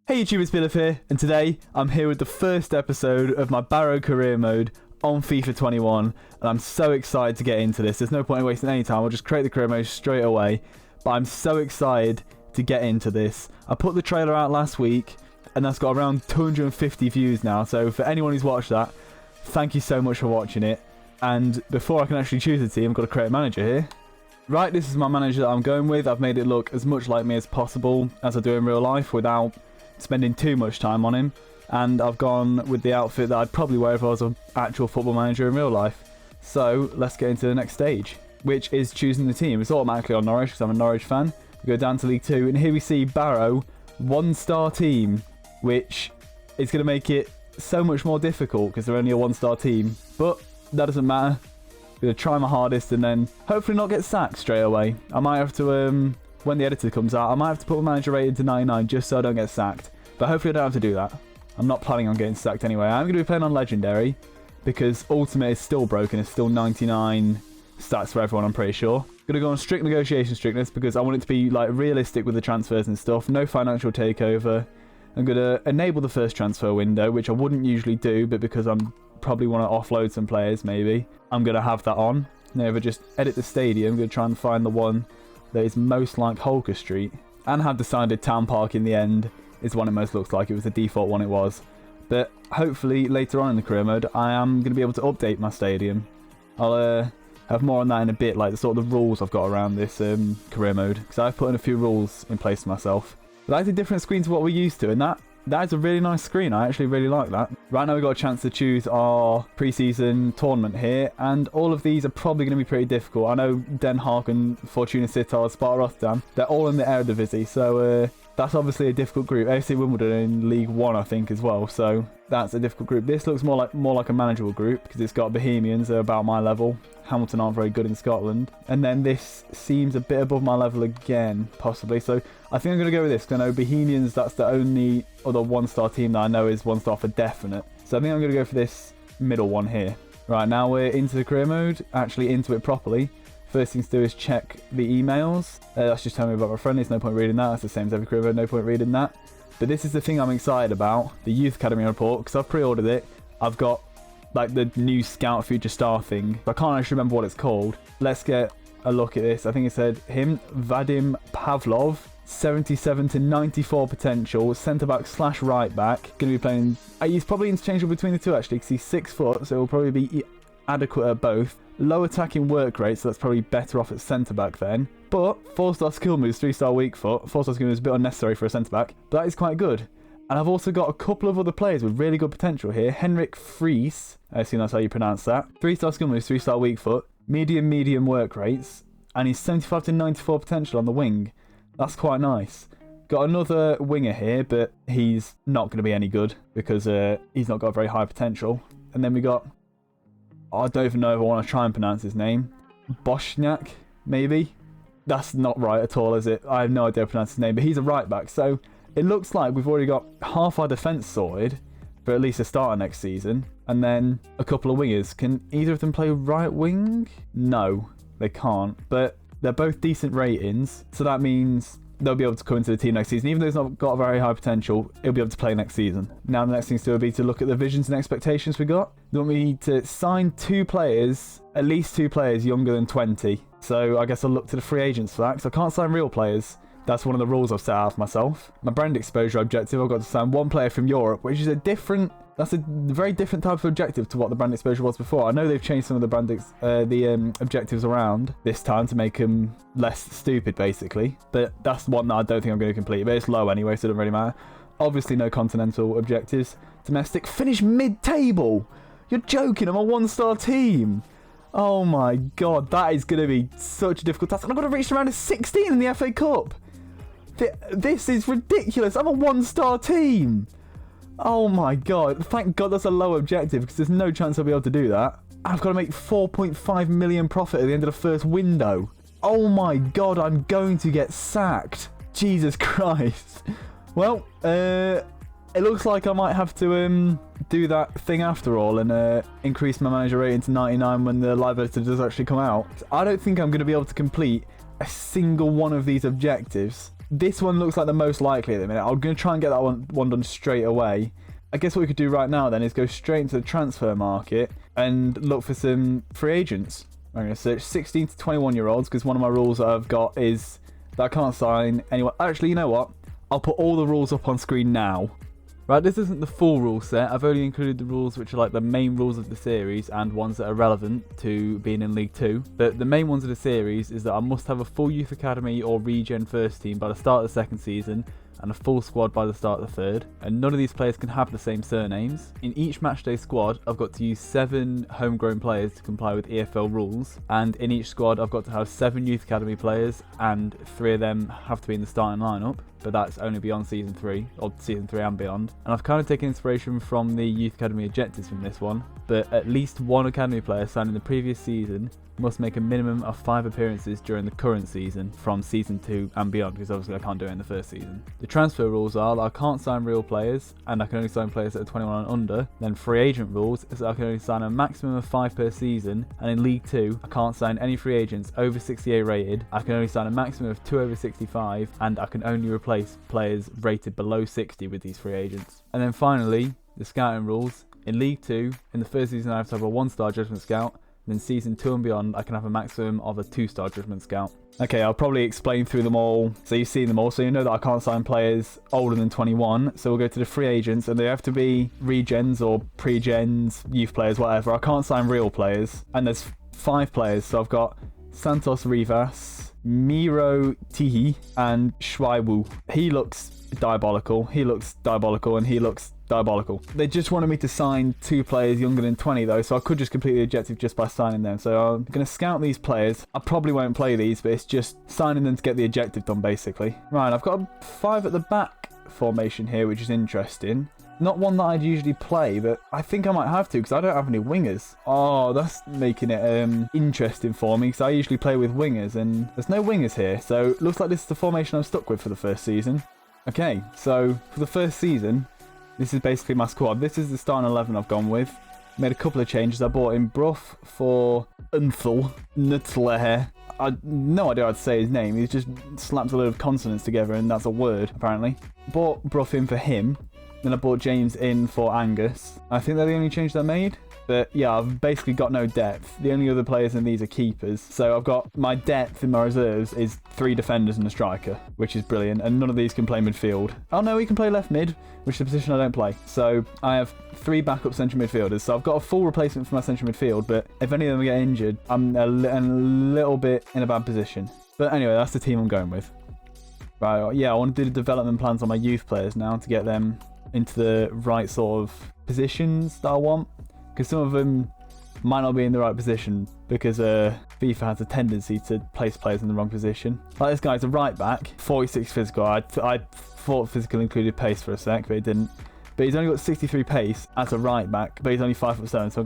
Hey YouTube, it's Bill here, and today I'm here with the first episode of my Barrow career mode on FIFA 21, and I'm so excited to get into this. There's no point in wasting any time, I'll just create the career mode straight away, but I'm so excited to get into this. I put the trailer out last week, and that's got around 250 views now, so for anyone who's watched that, thank you so much for watching it. And before I can actually choose a team, I've got to create a manager here. Right, this is my manager that I'm going with. I've made it look as much like me as possible, as I do in real life, without spending too much time on him, and I've gone with the outfit that I'd probably wear if I was an actual football manager in real life. So let's get into the next stage, which is choosing the team. It's automatically on Norwich because I'm a Norwich fan. We go down to League 2, and here we see Barrow, one-star team, which is going to make it so much more difficult because they're only a one-star team, but that doesn't matter. I'm going to try my hardest and then hopefully not get sacked straight away. I might have to, when the editor comes out, I might have to put my manager rating to 99 just so I don't get sacked. But hopefully I don't have to do that. I'm not planning on getting sacked anyway. I'm going to be playing on Legendary because Ultimate is still broken. It's still 99 stats for everyone, I'm pretty sure. Going to go on strict negotiation strictness because I want it to be like realistic with the transfers and stuff. No financial takeover. I'm going to enable the first transfer window, which I wouldn't usually do, but because I'm probably want to offload some players maybe, I'm going to have that on. Now if I just edit the stadium, I'm going to try and find the one that is most like Holker Street, and have decided Town Park in the end is one it most looks like. It was the default one it was, but hopefully later on in the career mode I am going to be able to update my stadium. I'll have more on that in a bit, like the sort of rules I've got around this career mode, because I've put in a few rules in place for myself. But that's a different screen to what we're used to, and that is a really nice screen. I actually really like that. Right now we've got a chance to choose our pre-season tournament here, and all of these are probably going to be pretty difficult. I know Den Haag and Fortuna Sittard, Sparta Rotterdam, they're all in the Eredivisie, so that's obviously a difficult group. AFC Wimbledon in League 1 I think as well, so that's a difficult group. This looks more like a manageable group because it's got Bohemians, they're about my level. Hamilton aren't very good in Scotland. And then this seems a bit above my level again, possibly. So I think I'm going to go with this because I know Bohemians, that's the only other one-star team that I know is one-star for definite. So I think I'm going to go for this middle one here. Right, now we're into the career mode, actually into it properly. First thing to do is check the emails. That's just telling me about my friendlies, no point reading that. That's the same as every career mode, no point reading that. But this is the thing I'm excited about, the Youth Academy report, because I've pre-ordered it. I've got like the new Scout Future Star thing. I can't actually remember what it's called. Let's get a look at this. I think it said him, Vadim Pavlov, 77 to 94 potential, centre-back / right-back. Going to be playing... he's probably interchangeable between the two actually, because he's 6 foot, so he'll probably be adequate at both. Low attacking work rate, so that's probably better off at centre-back then. But 4-star skill moves, 3-star weak foot. 4-star skill moves is a bit unnecessary for a centre-back, but that is quite good. And I've also got a couple of other players with really good potential here. Henrik Fries, I assume that's how you pronounce that. 3-star skill moves, 3-star weak foot. Medium work rates. And he's 75 to 94 potential on the wing. That's quite nice. Got another winger here, but he's not going to be any good because he's not got very high potential. And then we got... I don't even know if I want to try and pronounce his name. Boschniak, maybe? That's not right at all, is it? I have no idea how to pronounce his name, but he's a right back. So it looks like we've already got half our defence sorted for at least a starter next season. And then a couple of wingers. Can either of them play right wing? No, they can't. But they're both decent ratings. So that means they'll be able to come into the team next season. Even though he's not got a very high potential, he'll be able to play next season. Now the next thing to do will be to look at the visions and expectations we got. Then we need to sign 2 players, at least 2 players younger than 20. So I guess I'll look to the free agents for that, because I can't sign real players. That's one of the rules I've set out for myself. My brand exposure objective, I've got to sign 1 player from Europe, which is a different... That's a very different type of objective to what the brand exposure was before. I know they've changed some of the brand objectives around this time to make them less stupid, basically. But that's one that I don't think I'm going to complete. But it's low anyway, so it doesn't really matter. Obviously, no continental objectives. Domestic, finish mid-table. You're joking, I'm a 1-star team. Oh my god, that is going to be such a difficult task. And I've got to reach around a 16 in the FA Cup. This is ridiculous. I'm a 1-star team. Oh my god. Thank god that's a low objective because there's no chance I'll be able to do that. I've got to make 4.5 million profit at the end of the first window. Oh my god, I'm going to get sacked. Jesus Christ. Well, it looks like I might have to do that thing after all and increase my manager rating to 99 when the live editor does actually come out. I don't think I'm going to be able to complete a single one of these objectives This one looks like the most likely at the minute. I'm going to try and get that one done straight away. I guess what we could do right now then is go straight into the transfer market and look for some free agents. I'm going to search 16 to 21 year olds because one of my rules that I've got is that I can't sign anyone. Actually, you know what? I'll put all the rules up on screen now. Right, this isn't the full rule set. I've only included the rules which are like the main rules of the series and ones that are relevant to being in League 2. But the main ones of the series is that I must have a full youth academy or regen first team by the start of the second season and a full squad by the start of the third. And none of these players can have the same surnames. In each matchday squad, I've got to use 7 homegrown players to comply with EFL rules. And in each squad, I've got to have 7 youth academy players and 3 of them have to be in the starting lineup. But that's only beyond Season 3, or Season 3 and beyond. And I've kind of taken inspiration from the Youth Academy objectives from this one, but at least one Academy player signed in the previous season must make a minimum of 5 appearances during the current season from Season 2 and beyond, because obviously I can't do it in the first season. The transfer rules are that I can't sign real players, and I can only sign players that are 21 and under. Then free agent rules is that I can only sign a maximum of 5 per season, and in League 2, I can't sign any free agents over 68 rated. I can only sign a maximum of 2 over 65, and I can only replace players rated below 60 with these free agents. And then finally, the scouting rules. In League 2, in the first season I have to have a 1-star judgment scout. Then Season 2 and beyond, I can have a maximum of a 2-star judgment scout. Okay, I'll probably explain through them all, so you've seen them all, so you know that I can't sign players older than 21. So we'll go to the free agents, and they have to be regens or pre-gens, youth players, whatever. I can't sign real players, and there's 5 players, so I've got Santos Rivas, Miro Tihi, and Shwaiwu. He looks diabolical, he looks diabolical, and he looks diabolical. They just wanted me to sign 2 players younger than 20 though, so I could just complete the objective just by signing them. So I'm going to scout these players. I probably won't play these, but it's just signing them to get the objective done basically. Right, I've got a 5 at the back formation here, which is interesting. Not one that I'd usually play, but I think I might have to because I don't have any wingers. Oh, that's making it interesting for me because I usually play with wingers and there's no wingers here. So it looks like this is the formation I'm stuck with for the first season. Okay, so for the first season, this is basically my squad. This is the starting 11 I've gone with. Made a couple of changes. I brought in Bruff for Unthal Nutzler. I had no idea how to say his name. He's just slapped a load of consonants together and that's a word, apparently. Bought Bruff in for him. Then I brought James in for Angus. I think they're the only changes I made. But yeah, I've basically got no depth. The only other players in these are keepers. So I've got my depth in my reserves is 3 defenders and a striker, which is brilliant. And none of these can play midfield. Oh no, he can play left mid, which is a position I don't play. So I have 3 backup central midfielders. So I've got a full replacement for my central midfield. But if any of them get injured, I'm a little bit in a bad position. But anyway, that's the team I'm going with. Right, yeah, I want to do the development plans on my youth players now to get them into the right sort of positions that I want. Because some of them might not be in the right position because FIFA has a tendency to place players in the wrong position. Like this guy's a right back, 46 physical. I thought physical included pace for a sec, but it didn't. But he's only got 63 pace as a right back, but he's only 5'7", so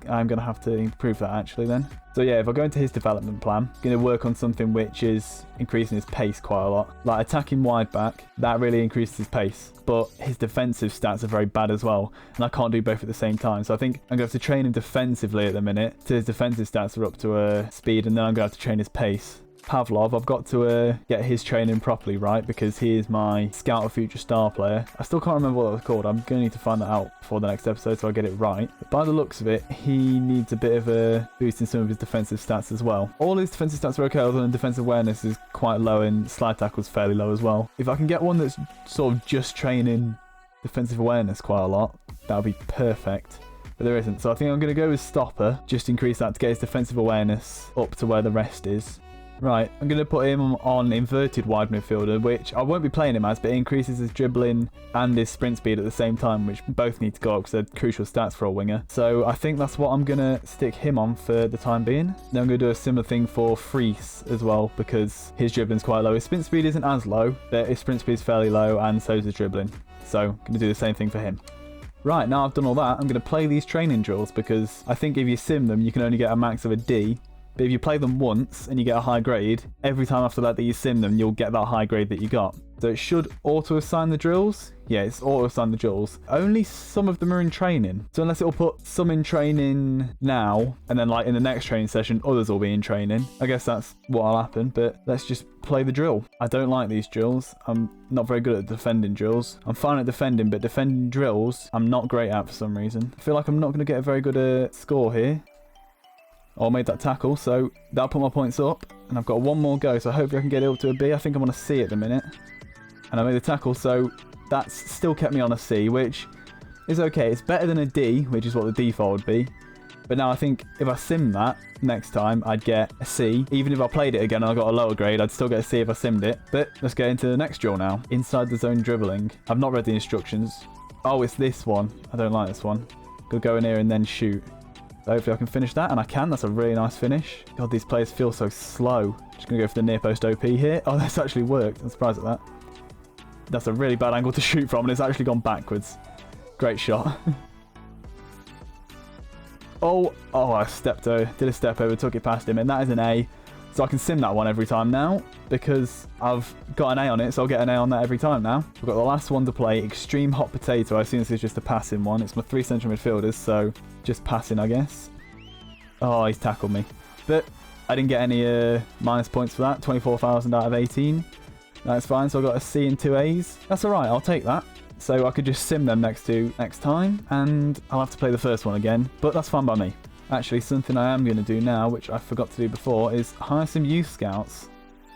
I'm going to have to improve that actually then. So yeah, if I go into his development plan, I'm going to work on something which is increasing his pace quite a lot. Like attacking wide back, that really increases his pace. But his defensive stats are very bad as well, and I can't do both at the same time. So I think I'm going to have to train him defensively at the minute till his defensive stats are up to speed, and then I'm going to have to train his pace. Pavlov, I've got to get his training properly right because he is my scout of future star player. I still can't remember what that was called. I'm going to need to find that out before the next episode so I get it right. But by the looks of it, he needs a bit of a boost in some of his defensive stats as well. All his defensive stats are okay, other than defensive awareness is quite low and slide tackle's fairly low as well. If I can get one that's sort of just training defensive awareness quite a lot, that would be perfect. But there isn't. So I think I'm going to go with stopper, just increase that to get his defensive awareness up to where the rest is. Right, I'm going to put him on inverted wide midfielder, which I won't be playing him as, but it increases his dribbling and his sprint speed at the same time, which both need to go up because they're crucial stats for a winger. So I think that's what I'm going to stick him on for the time being. Then I'm going to do a similar thing for Fries as well, because his dribbling's quite low. His sprint speed isn't as low, but his sprint speed is fairly low, and so is his dribbling. So I'm going to do the same thing for him. Right, now I've done all that, I'm going to play these training drills, because I think if you sim them, you can only get a max of a D. But if you play them once and you get a high grade, every time after that you sim them, you'll get that high grade that you got. So it should auto-assign the drills. Yeah, it's auto-assigned the duels. Only some of them are in training. So unless it'll put some in training now, and then like in the next training session, others will be in training. I guess that's what'll happen, but let's just play the drill. I don't like these drills. I'm not very good at defending drills. I'm fine at defending, but defending drills, I'm not great at for some reason. I feel like I'm not going to get a very good score here. Oh, I made that tackle, so that'll put my points up. And I've got one more go, so hopefully I can get it up to a B. I think I'm on a C at the minute. And I made the tackle, so that's still kept me on a C, which is okay. It's better than a D, which is what the default would be. But now I think if I sim that next time, I'd get a C. Even if I played it again and I got a lower grade, I'd still get a C if I simmed it. But let's get into the next drill now. Inside the zone dribbling. I've not read the instructions. Oh, it's this one. I don't like this one. Gotta go in here and then shoot. So hopefully I can finish that, and I can. That's a really nice finish. God, these players feel so slow. Just going to go for the near post OP here. Oh, that's actually worked. I'm surprised at that. That's a really bad angle to shoot from, and it's actually gone backwards. Great shot. Oh, I did a step over, took it past him, and that is an A. So I can sim that one every time now, because I've got an A on it, so I'll get an A on that every time now. We've got the last one to play, Extreme Hot Potato. I assume this is just a passing one. It's my 3 central midfielders, so just passing, I guess. Oh, he's tackled me. But I didn't get any minus points for that. 24,000 out of 18. That's fine, so I got a C and 2 A's. That's alright, I'll take that. So I could just sim them next time, and I'll have to play the first one again, but that's fine by me. Actually, something I am going to do now, which I forgot to do before, is hire some youth scouts.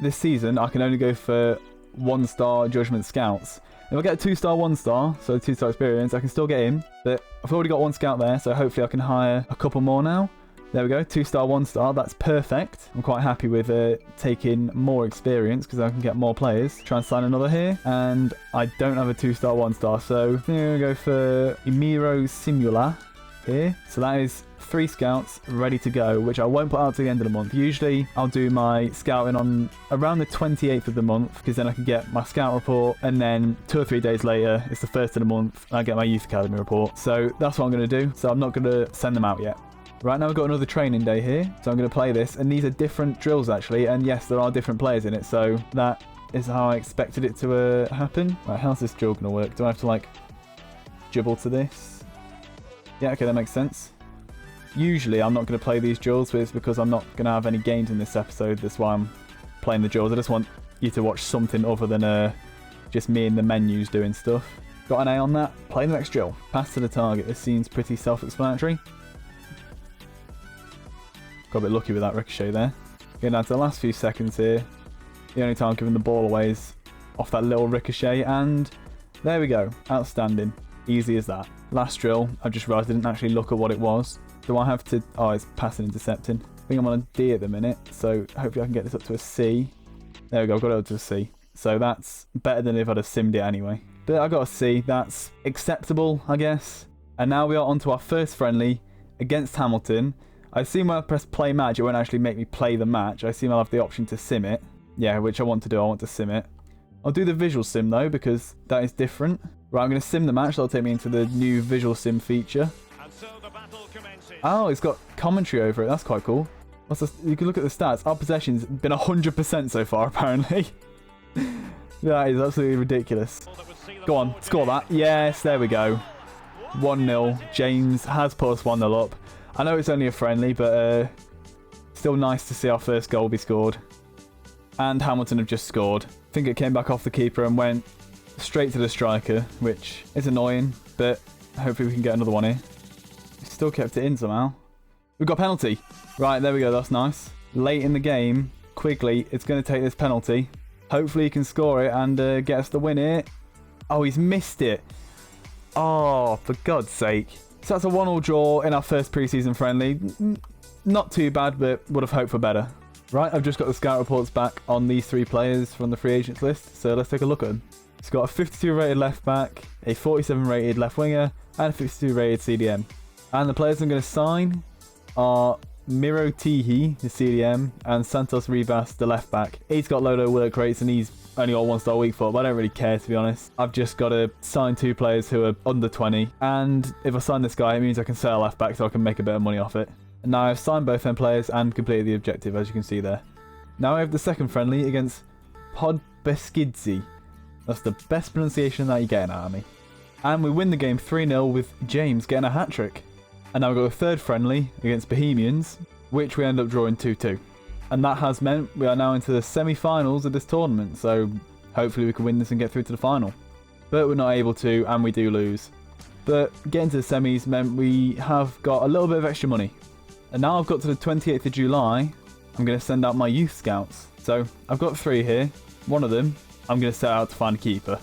This season, I can only go for 1-star judgment scouts. If I get a 2-star 1-star, so 2-star experience, I can still get in, but I've already got 1 scout there, so hopefully I can hire a couple more now. There we go, 2-star 1-star, that's perfect. I'm quite happy with taking more experience because I can get more players. Try and sign another here, and I don't have a 2-star 1-star, so I'm going to go for Emiro Simula here. So that is 3 scouts ready to go, which I won't put out to the end of the month. Usually I'll do my scouting on around the 28th of the month, because then I can get my scout report, and then 2 or 3 days later, it's the 1st of the month, and I get my youth academy report. So that's what I'm going to do. So I'm not going to send them out yet. Right, now we've got another training day here, so I'm going to play this, and these are different drills actually, and yes, there are different players in it, so that is how I expected it to happen. Right, how's this drill going to work? Do I have to like dribble to this? Yeah, okay, that makes sense. Usually I'm not going to play these drills, but it's because I'm not going to have any games in this episode. That's why I'm playing the drills. I just want you to watch something other than just me in the menus doing stuff. Got an A on that. Play the next drill. Pass to the target. This seems pretty self-explanatory. Got a bit lucky with that ricochet there. Getting down to the last few seconds here. The only time I'm giving the ball away is off that little ricochet, and there we go. Outstanding. Easy as that. Last drill, I just realised I didn't actually look at what it was. Do I have to... Oh, it's passing intercepting. I think I'm on a D at the minute, so hopefully I can get this up to a C. There we go, I've got it up to a C. So that's better than if I'd have simmed it anyway. But I got a C, that's acceptable, I guess. And now we are on to our first friendly against Hamilton. I assume when I press play match, it won't actually make me play the match. I assume I'll have the option to sim it. Yeah, which I want to do, I want to sim it. I'll do the visual sim though, because that is different. Right, I'm going to sim the match, that'll take me into the new visual sim feature. And so the battle commences. Oh, it's got commentary over it, that's quite cool. You can look at the stats. Our possession's been 100% so far, apparently. That is absolutely ridiculous. Go on, score that. Yes, there we go. 1-0. James has put us 1-0 up. I know it's only a friendly, but still nice to see our first goal be scored. And Hamilton have just scored. I think it came back off the keeper and went straight to the striker, which is annoying, but hopefully we can get another one here. Still kept it in somehow. We've got a penalty. Right, there we go, that's nice. Late in the game, Quigley is going to take this penalty. Hopefully he can score it and get us the win here. Oh, he's missed it. Oh, for God's sake. So that's a 1-1 draw in our first preseason friendly. Not too bad, but would have hoped for better. Right, I've just got the scout reports back on these 3 players from the free agents list, so let's take a look at them. He's got a 52 rated left back, a 47 rated left winger, and a 52 rated CDM. And the players I'm going to sign are Miro Tihi, the CDM, and Santos Rivas, the left back. He's got low work rates and he's only got 1-star weak foot, but I don't really care, to be honest. I've just got to sign 2 players who are under 20, and if I sign this guy, it means I can sell left back so I can make a bit of money off it. And now I've signed both them players and completed the objective, as you can see there. Now I have the second friendly against Podbeskidze. That's the best pronunciation that you're getting out of me. And we win the game 3-0 with James getting a hat-trick. And now we've got a third friendly against Bohemians, which we end up drawing 2-2. And that has meant we are now into the semi-finals of this tournament, so hopefully we can win this and get through to the final. But we're not able to, and we do lose. But getting to the semis meant we have got a little bit of extra money. And now I've got to the 28th of July, I'm going to send out my youth scouts. So I've got 3 here. One of them, I'm going to set out to find a keeper.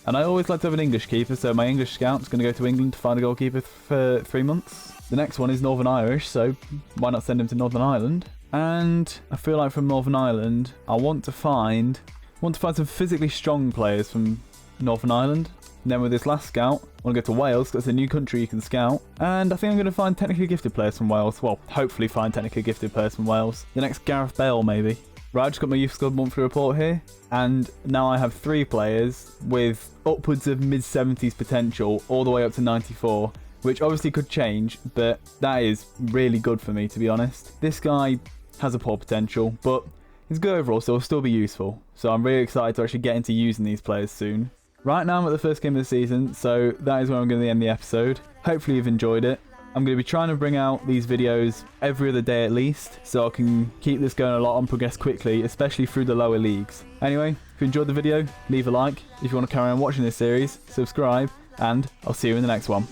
And I always like to have an English keeper, so my English scout's going to go to England to find a goalkeeper for 3 months. The next one is Northern Irish, so why not send him to Northern Ireland? And I feel like from Northern Ireland, I want to find some physically strong players from Northern Ireland. And then with this last scout, I want to go to Wales, because it's a new country you can scout. And I think I'm going to find technically gifted players from Wales. Well, hopefully find technically gifted players from Wales. The next Gareth Bale, maybe. Right, I just got my youth squad monthly report here. And now I have 3 players with upwards of mid-70s potential, all the way up to 94. Which obviously could change, but that is really good for me, to be honest. This guy has a poor potential, but he's good overall, so he'll still be useful. So I'm really excited to actually get into using these players soon. Right now I'm at the first game of the season, so that is where I'm going to end the episode. Hopefully you've enjoyed it. I'm going to be trying to bring out these videos every other day at least, so I can keep this going a lot and progress quickly, especially through the lower leagues. Anyway, if you enjoyed the video, leave a like. If you want to carry on watching this series, subscribe, and I'll see you in the next one.